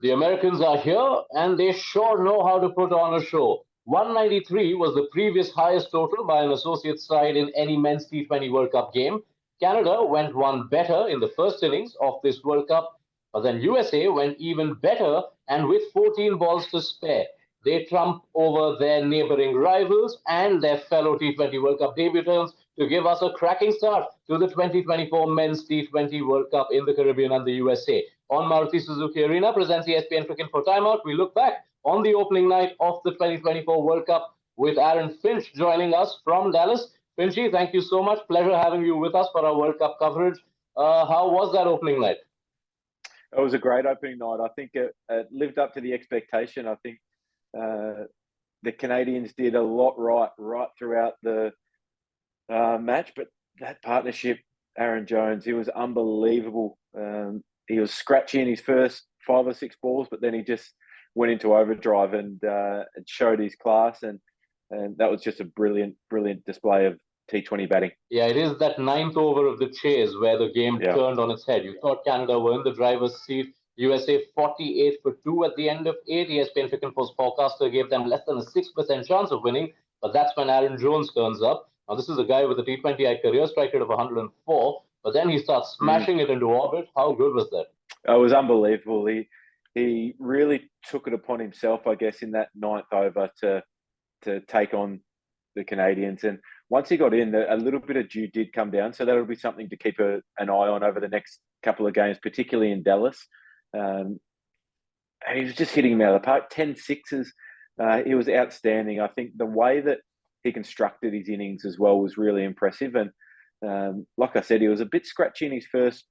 The Americans are here, and they sure know how to put on a show. 193 was the previous highest total by an associate side in any men's T20 World Cup game. Canada went one better in the first innings of this World Cup, but then USA went even better and with 14 balls to spare. They trumped over their neighbouring rivals and their fellow T20 World Cup debutants to give us a cracking start to the 2024 Men's T20 World Cup in the Caribbean and the USA. On Maruti Suzuki Arena presents ESPNcricinfo Timeout. We look back on the opening night of the 2024 World Cup with Aaron Finch joining us from Dallas. Finchy, thank you so much. Pleasure having you with us for our World Cup coverage. How was that opening night? It was a great opening night. I think it lived up to the expectation. I think the Canadians did a lot right throughout the match, but that partnership, Aaron Jones, he was unbelievable. He was scratchy in his first 5 or 6 balls, but then he just went into overdrive and showed his class, and that was just a brilliant display of T20 batting. Yeah, it is that 9th over of the chase where the game turned on its head. You thought Canada were in the driver's seat. USA 48 for 2 at the end of 8. ESPNcricinfo's forecaster gave them less than a 6% chance of winning, but that's when Aaron Jones turns up. Now, this is a guy with a T20I career strike rate of 104, but then he starts smashing it into orbit. How good was that? It was unbelievable. He really took it upon himself, I guess, in that 9th over to take on the Canadians. And once he got in, a little bit of dew did come down, so that'll be something to keep an eye on over the next couple of games, particularly in Dallas. And he was just hitting him out of the park. 10 sixes. He was outstanding. I think the way that he constructed his innings as well was really impressive. And like I said, he was a bit scratchy in his first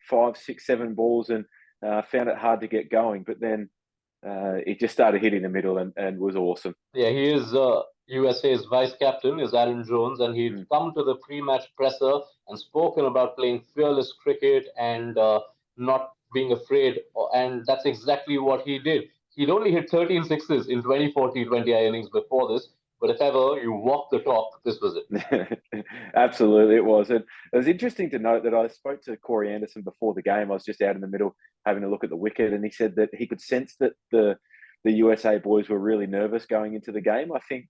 5, 6, 7 balls and found it hard to get going. But then he just started hitting the middle and was awesome. Yeah, he is USA's vice captain, is Aaron Jones, and he'd come to the pre-match presser and spoken about playing fearless cricket and not being afraid, and that's exactly what he did. He'd only hit 13 sixes in 24 T20I innings before this, but if ever you walk the talk, this was it. Absolutely, it was. And it was interesting to note that I spoke to Corey Anderson before the game. I was just out in the middle having a look at the wicket, and he said that he could sense that the USA boys were really nervous going into the game. I think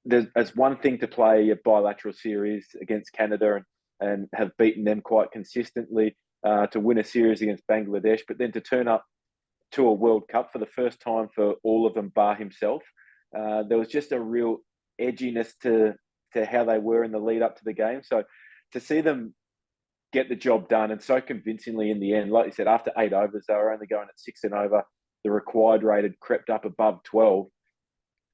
there's one thing to play a bilateral series against Canada and have beaten them quite consistently, to win a series against Bangladesh, but then to turn up to a World Cup for the first time for all of them bar himself. There was just a real edginess to how they were in the lead up to the game. So to see them get the job done and so convincingly in the end, like you said, after 8 overs, they were only going at 6 and over. The required rate had crept up above 12.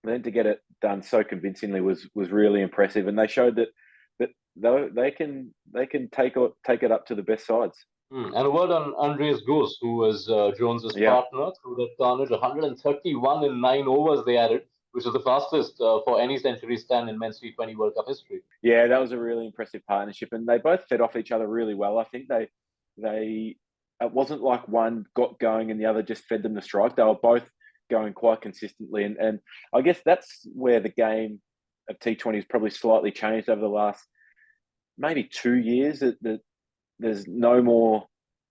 And then to get it done so convincingly was really impressive. And they showed that they can take it up to the best sides. And a word on Andreas Gous, who was Jones's partner through that carnage. 131 in 9 overs they added, which is the fastest for any century stand in men's T20 World Cup history. Yeah, that was a really impressive partnership, and they both fed off each other really well. I think they it wasn't like one got going and the other just fed them the strike. They were both going quite consistently, and I guess that's where the game of T20 has probably slightly changed over the last maybe 2 years. That there's no more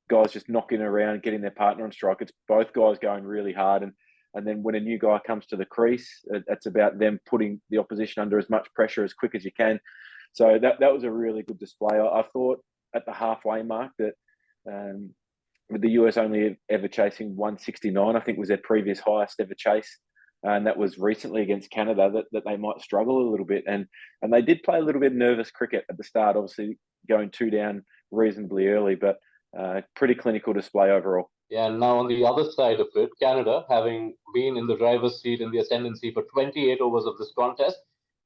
guys just knocking around, getting their partner on strike. It's both guys going really hard. And then when a new guy comes to the crease, it's about them putting the opposition under as much pressure as quick as you can. So that was a really good display. I thought at the halfway mark that with the US only ever chasing 169, I think was their previous highest ever chase. And that was recently against Canada, that they might struggle a little bit. And they did play a little bit of nervous cricket at the start, obviously going 2 down reasonably early, but pretty clinical display overall. Yeah, and now on the other side of it, Canada, having been in the driver's seat in the ascendancy for 28 overs of this contest,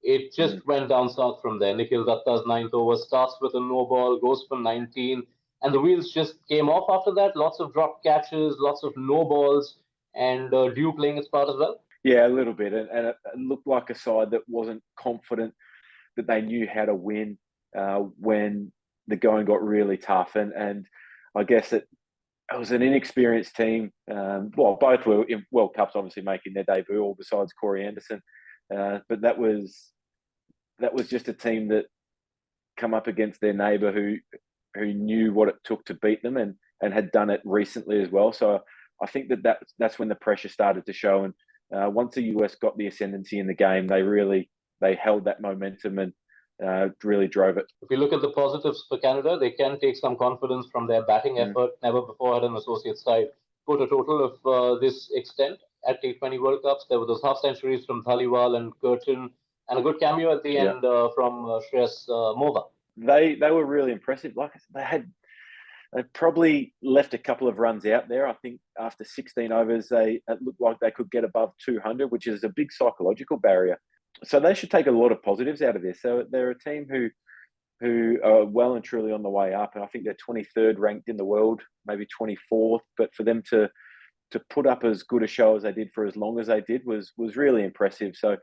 it just went down south from there. Nikhil Datta's 9th over starts with a no ball, goes for 19, and the wheels just came off after that. Lots of drop catches, lots of no balls, and dew playing its part as well. Yeah, a little bit. And it looked like a side that wasn't confident that they knew how to win when the going got really tough. And I guess it was an inexperienced team. Both were in World Cups, obviously making their debut, all besides Corey Anderson. But that was just a team that come up against their neighbour who knew what it took to beat them and had done it recently as well. So I think that's when the pressure started to show. And once the US got the ascendancy in the game, they held that momentum and really drove it. If we look at the positives for Canada, they can take some confidence from their batting effort. Never before had an associate side put a total of this extent at T20 World Cups. There were those half centuries from Dhaliwal and Curtin, and a good cameo at the end from Shreyas Mova. They were really impressive. Like they probably left a couple of runs out there. I think after 16 overs, it looked like they could get above 200, which is a big psychological barrier. So they should take a lot of positives out of this. So they're a team who are well and truly on the way up, and I think they're 23rd ranked in the world, maybe 24th. But for them to put up as good a show as they did for as long as they did was really impressive. So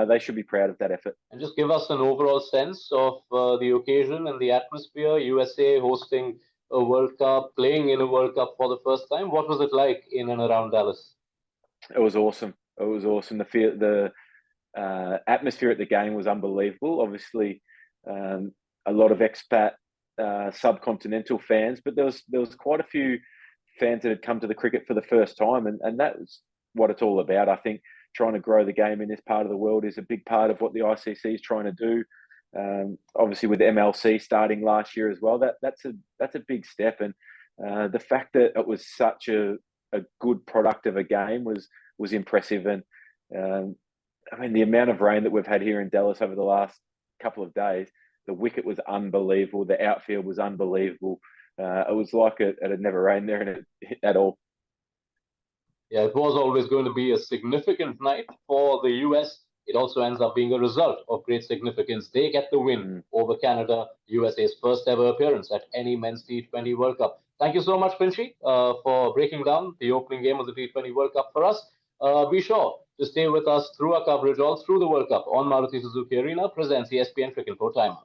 they should be proud of that effort. And just give us an overall sense of the occasion and the atmosphere. USA hosting a World Cup, playing in a World Cup for the first time. What was it like in and around Dallas? It was awesome. It was awesome. The atmosphere at the game was unbelievable. Obviously, a lot of expat subcontinental fans, but there was quite a few fans that had come to the cricket for the first time, and that was what it's all about. I think trying to grow the game in this part of the world is a big part of what the ICC is trying to do. Obviously, with MLC starting last year as well, that's a big step, and the fact that it was such a good product of a game was impressive. And I mean, the amount of rain that we've had here in Dallas over the last couple of days, the wicket was unbelievable. The outfield was unbelievable. It was like it had never rained there at all. Yeah, it was always going to be a significant night for the US. It also ends up being a result of great significance. They get the win over Canada, USA's first ever appearance at any men's T20 World Cup. Thank you so much, Finchy, for breaking down the opening game of the T20 World Cup for us. Be sure to stay with us through our coverage all through the World Cup on Maruti Suzuki Arena presents ESPN Cricinfo Timeout.